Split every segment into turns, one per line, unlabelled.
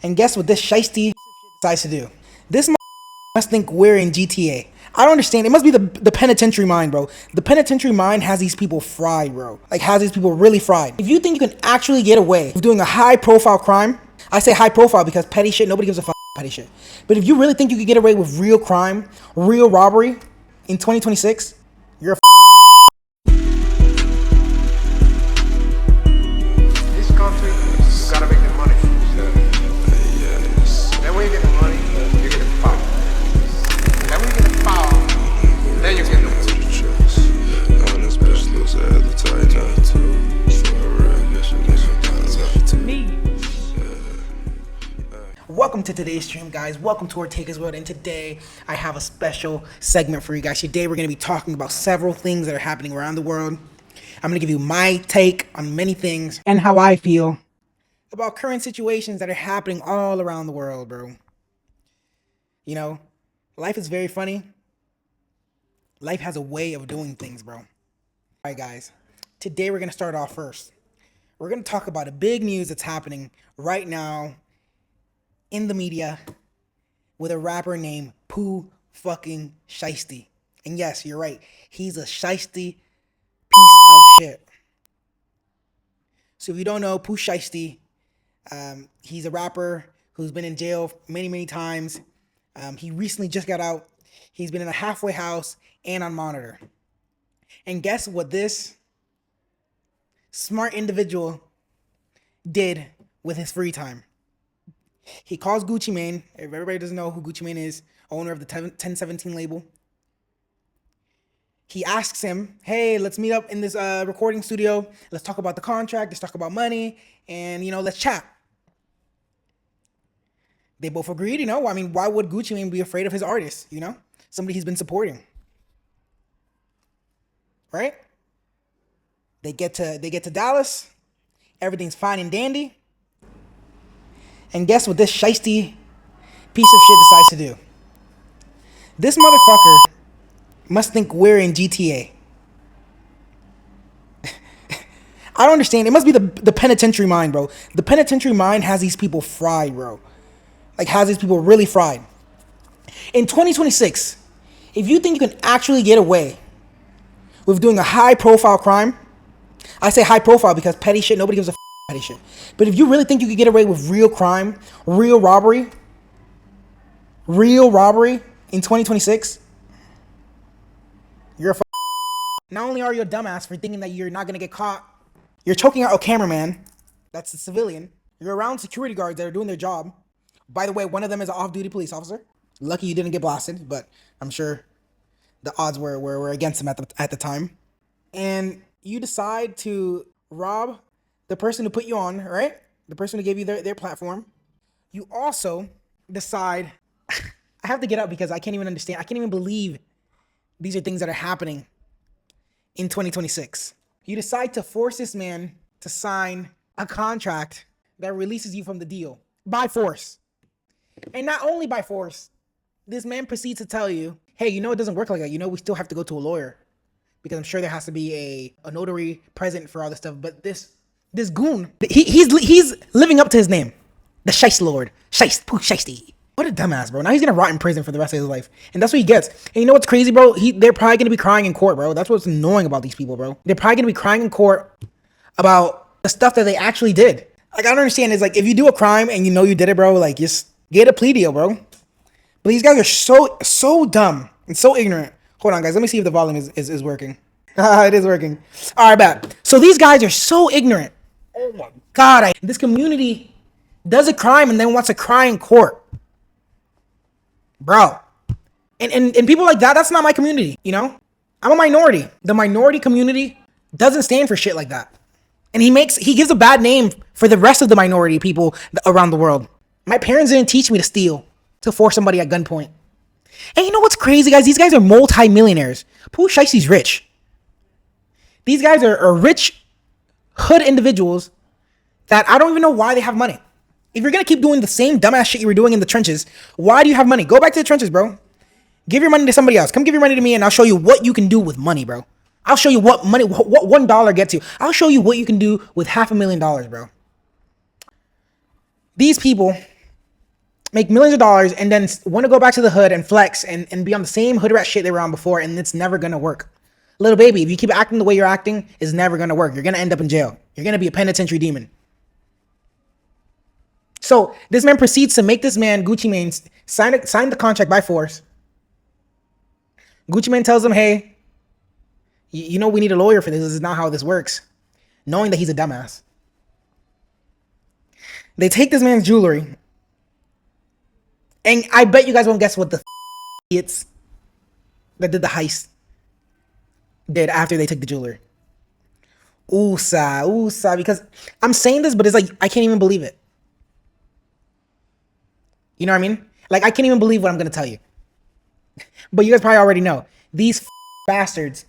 And guess what this shiesty decides to do? This must think we're in GTA. I don't understand. It must be the penitentiary mind, bro. The penitentiary mind has these people fried, bro. Like, has these people really fried. If you think you can actually get away with doing a high-profile crime, I say high-profile because petty shit, nobody gives a fuck about petty shit. But if you really think you could get away with real crime, real robbery in 2026, you're a
This country, you gotta make the money. Then when you get the money, you get the power. Then when you get the power, then you get the money.
Welcome to today's stream, guys. Welcome to Ortega's World, and today I have a special segment for you guys. Today we're going to be talking about several things that are happening around the world. I'm going to give you my take on many things and how I feel about current situations that are happening all around the world, bro. You know, life is very funny. Life has a way of doing things, bro. All right, guys. Today we're going to start off first. We're going to talk about a big news that's happening right now in the media with a rapper named Pooh fucking Shiesty. And yes, you're right. He's a shiesty piece of shit. So if you don't know, Pooh Shiesty, he's a rapper who's been in jail many times. He recently just got out. He's been in a halfway house and on monitor. And guess what this smart individual did with his free time? He calls Gucci Mane. If everybody doesn't know who Gucci Mane is, owner of the 1017 label. He asks him, hey, let's meet up in this recording studio. Let's talk about the contract. Let's talk about money. And, you know, let's chat. They both agreed, you know. I mean, why would Gucci Mane be afraid of his artist, you know? Somebody he's been supporting. Right? They get to Dallas. Everything's fine and dandy. And guess what this shiesty piece of shit decides to do? This motherfucker must think we're in GTA. I don't understand. It must be the penitentiary mind, bro. The penitentiary mind has these people fried, bro. Like, has these people really fried. In 2026, if you think you can actually get away with doing a high-profile crime, I say high-profile because petty shit, nobody gives a petty shit. But if you really think you could get away with real crime, real robbery in 2026, you're a Not only are you a dumbass for thinking that you're not gonna get caught, you're choking out a cameraman, that's a civilian. You're around security guards that are doing their job. By the way, one of them is an off-duty police officer. Lucky you didn't get blasted, but I'm sure the odds were against him at the time. And you decide to rob the person who put you on, right? The person who gave you their platform. You also decide, I have to get up because I can't even understand. I can't even believe these are things that are happening in 2026. You decide to force this man to sign a contract that releases you from the deal by force. And not only by force, this man proceeds to tell you, hey, you know it doesn't work like that. You know we still have to go to a lawyer because I'm sure there has to be a notary present for all this stuff. But this goon, he's living up to his name. The Shiesty Lord. Pooh Shiesty. What a dumbass, bro. Now he's gonna rot in prison for the rest of his life. And that's what he gets. And you know what's crazy, bro? They're probably gonna be crying in court, bro. That's what's annoying about these people, bro. They're probably gonna be crying in court about the stuff that they actually did. Like, I don't understand. It's like, if you do a crime and you know you did it, bro, like, just get a plea deal, bro. But these guys are so dumb and so ignorant. Hold on, guys. Let me see if the volume is working. It is working. All right, bad. So these guys are so ignorant. Oh my God. This community does a crime and then wants to cry in court. Bro. And people like that, that's not my community, you know? I'm a minority. The minority community doesn't stand for shit like that. And he gives a bad name for the rest of the minority people around the world. My parents didn't teach me to steal, to force somebody at gunpoint. And you know what's crazy, guys? These guys are multi-millionaires. Pooh Shiesty's rich. These guys are rich hood individuals that I don't even know why they have money. If you're going to keep doing the same dumbass shit you were doing in the trenches, why do you have money? Go back to the trenches, bro. Give your money to somebody else. Come give your money to me and I'll show you what you can do with money, bro. I'll show you what $1 gets you. I'll show you what you can do with $500,000, bro. These people make millions of dollars, and then want to go back to the hood and flex and be on the same hood rat shit they were on before, and it's never gonna work. Little baby, if you keep acting the way you're acting, it's never gonna work. You're gonna end up in jail. You're gonna be a penitentiary demon. So this man proceeds to make this man, Gucci Mane, sign the contract by force. Gucci Mane tells him, hey, you know we need a lawyer for this. This is not how this works. Knowing that he's a dumbass. They take this man's jewelry. And I bet you guys won't guess what the idiots that did the heist did after they took the jewelry. Oosa, because I'm saying this, but it's like, I can't even believe it. You know what I mean? Like, I can't even believe what I'm going to tell you. But you guys probably already know. These bastards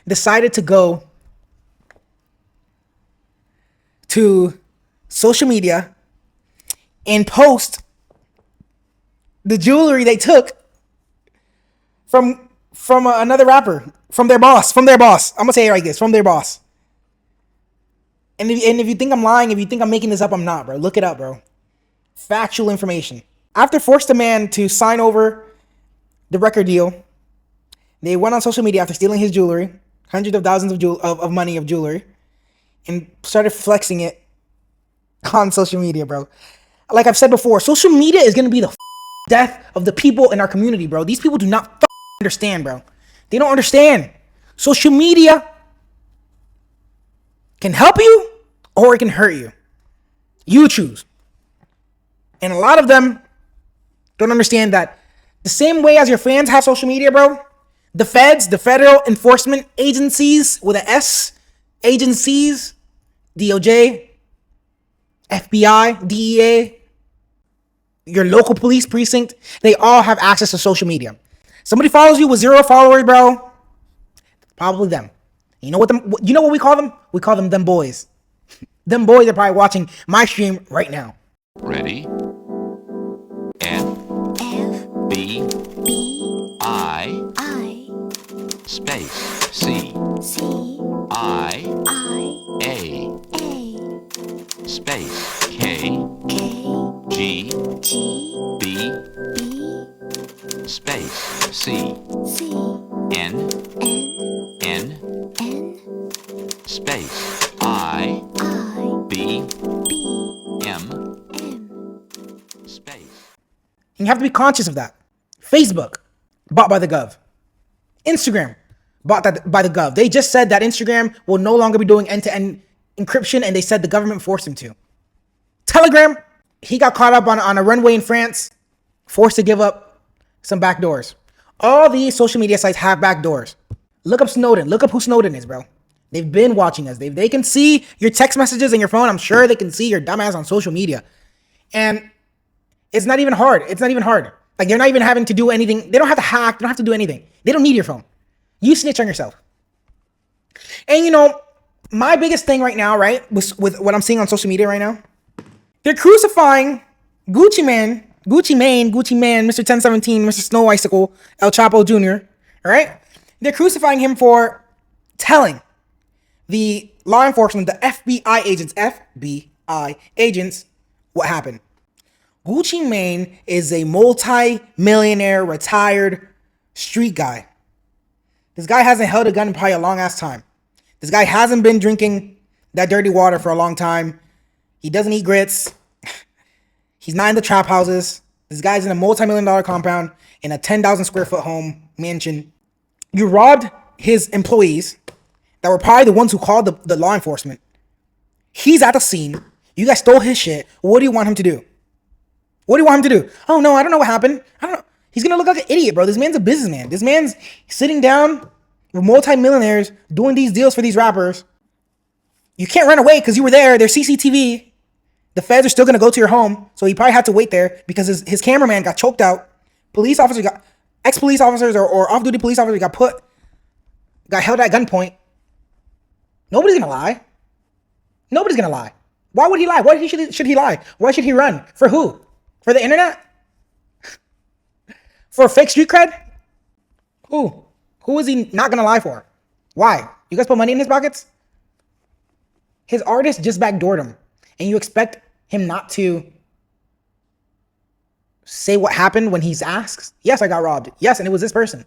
decided to go to social media and post the jewelry they took from another rapper, from their boss. I'm gonna say it like this, from their boss. And if you think I'm lying, if you think I'm making this up, I'm not, bro. Look it up, bro. Factual information. After forced the man to sign over the record deal, they went on social media after stealing his jewelry, hundreds of thousands of money of jewelry, and started flexing it on social media, bro. Like I've said before, social media is gonna be the death of the people in our community, bro. These people do not understand, bro. They don't understand. Social media can help you or it can hurt you. You choose. And a lot of them don't understand that the same way as your fans have social media, bro, the feds, the federal enforcement agencies with an S, agencies, DOJ, FBI, DEA, your local police precinct, they all have access to social media. Somebody follows you with 0 followers, bro, probably them. You know what we call them? We call them boys. Them boys are probably watching my stream right now.
Ready? F B I space C I A space K G B space C N space I B M space.
And you have to be conscious of that. Facebook, bought by the gov. Instagram, bought by the gov. They just said that Instagram will no longer be doing end-to-end encryption, and they said the government forced him to. Telegram, he got caught up on a runway in France, forced to give up some backdoors. All these social media sites have backdoors. Look up Snowden. Look up who Snowden is, bro. They've been watching us. They can see your text messages in your phone. I'm sure they can see your dumbass on social media. And it's not even hard. Like, they're not even having to do anything. They don't have to hack. They don't have to do anything. They don't need your phone. You snitch on yourself. And, you know, my biggest thing right now, right, with what I'm seeing on social media right now, they're crucifying Gucci Mane, Mr. 1017, Mr. Snow Icicle, El Chapo Jr., all right? They're crucifying him for telling the law enforcement, the FBI agents, what happened. Gucci Mane is a multi-millionaire, retired street guy. This guy hasn't held a gun in probably a long ass time. This guy hasn't been drinking that dirty water for a long time. He doesn't eat grits. He's not in the trap houses. This guy's in a multi-million-dollar compound in a 10,000 square foot home mansion. You robbed his employees that were probably the ones who called the law enforcement. He's at the scene. You guys stole his shit. What do you want him to do? What do you want him to do? Oh, no, I don't know what happened. I don't know. He's going to look like an idiot, bro. This man's a businessman. This man's sitting down with multi-millionaires doing these deals for these rappers. You can't run away because you were there. There's CCTV. The feds are still going to go to your home. So he probably had to wait there because his cameraman got choked out. Ex-police officers or off-duty police officers got held at gunpoint. Nobody's going to lie. Nobody's going to lie. Why would he lie? Why should he lie? Why should he run? For who? For the internet? For fake street cred? Who? Who is he not going to lie for? Why? You guys put money in his pockets? His artist just backdoored him. And you expect him not to say what happened when he's asked. Yes, I got robbed. Yes, and it was this person.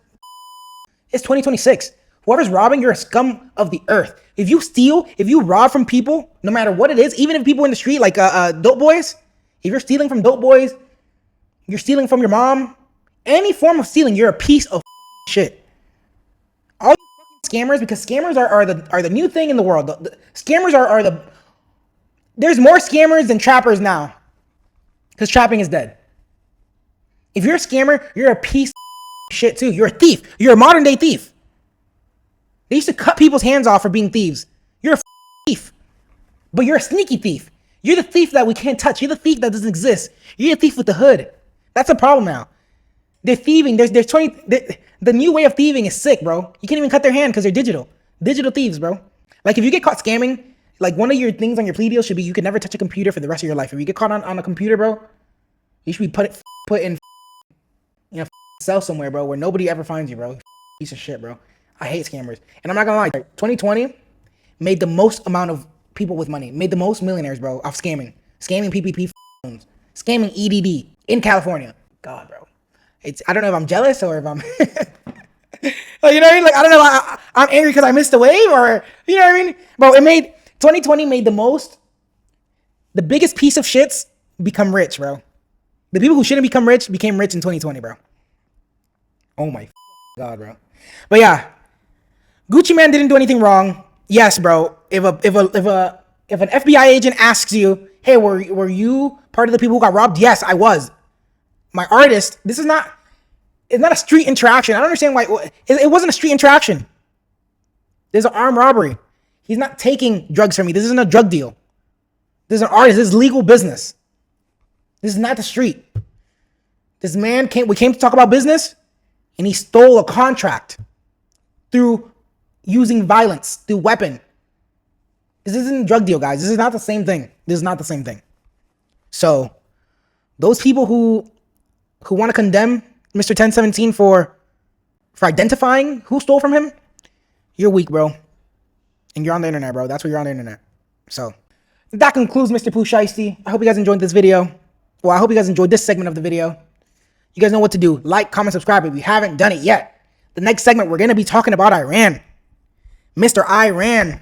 It's 2026. Whoever's robbing, you're a scum of the earth. If you steal, if you rob from people, no matter what it is, even if people in the street, like dope boys, if you're stealing from dope boys, you're stealing from your mom, any form of stealing, you're a piece of shit. All you scammers, because scammers are the new thing in the world. Scammers are the... There's more scammers than trappers now. Because trapping is dead. If you're a scammer, you're a piece of shit too. You're a thief. You're a modern day thief. They used to cut people's hands off for being thieves. You're a thief. But you're a sneaky thief. You're the thief that we can't touch. You're the thief that doesn't exist. You're a thief with the hood. That's a problem now. They're thieving. There's the new way of thieving is sick, bro. You can't even cut their hand because they're digital. Digital thieves, bro. Like if you get caught scamming, like one of your things on your plea deal should be you can never touch a computer for the rest of your life. If you get caught on a computer, bro, you should be put in a cell somewhere, bro, where nobody ever finds you, bro. Piece of shit, bro. I hate scammers. And I'm not gonna lie, 2020 made the most amount of people with money, made the most millionaires, bro, off scamming. Scamming PPP loans, scamming EDD in California. God, bro. I don't know if I'm jealous or if I'm, you know what I mean? Like, I don't know, I'm angry because I missed the wave or, you know what I mean? Bro, 2020 made the biggest piece of shits become rich, bro. The people who shouldn't become rich became rich in 2020, bro. Oh my God, bro. But yeah, Gucci Man didn't do anything wrong. Yes, bro. If an FBI agent asks you, hey, were you part of the people who got robbed? Yes, I was. My artist, it's not a street interaction. I don't understand why it wasn't a street interaction. There's an armed robbery. He's not taking drugs from me. This isn't a drug deal. This is an artist. This is legal business. This is not the street. This man we came to talk about business, and he stole a contract through using violence, through weapon. This isn't a drug deal, guys. This is not the same thing. This is not the same thing. So, those people who want to condemn Mr. 1017 for identifying who stole from him, you're weak, bro. And you're on the internet, bro. That's where you're on the internet. So, that concludes Mr. Pooh Shiesty. I hope you guys enjoyed this video. Well, I hope you guys enjoyed this segment of the video. You guys know what to do. Like, comment, subscribe if you haven't done it yet. The next segment, we're going to be talking about Iran. Mr. Iran.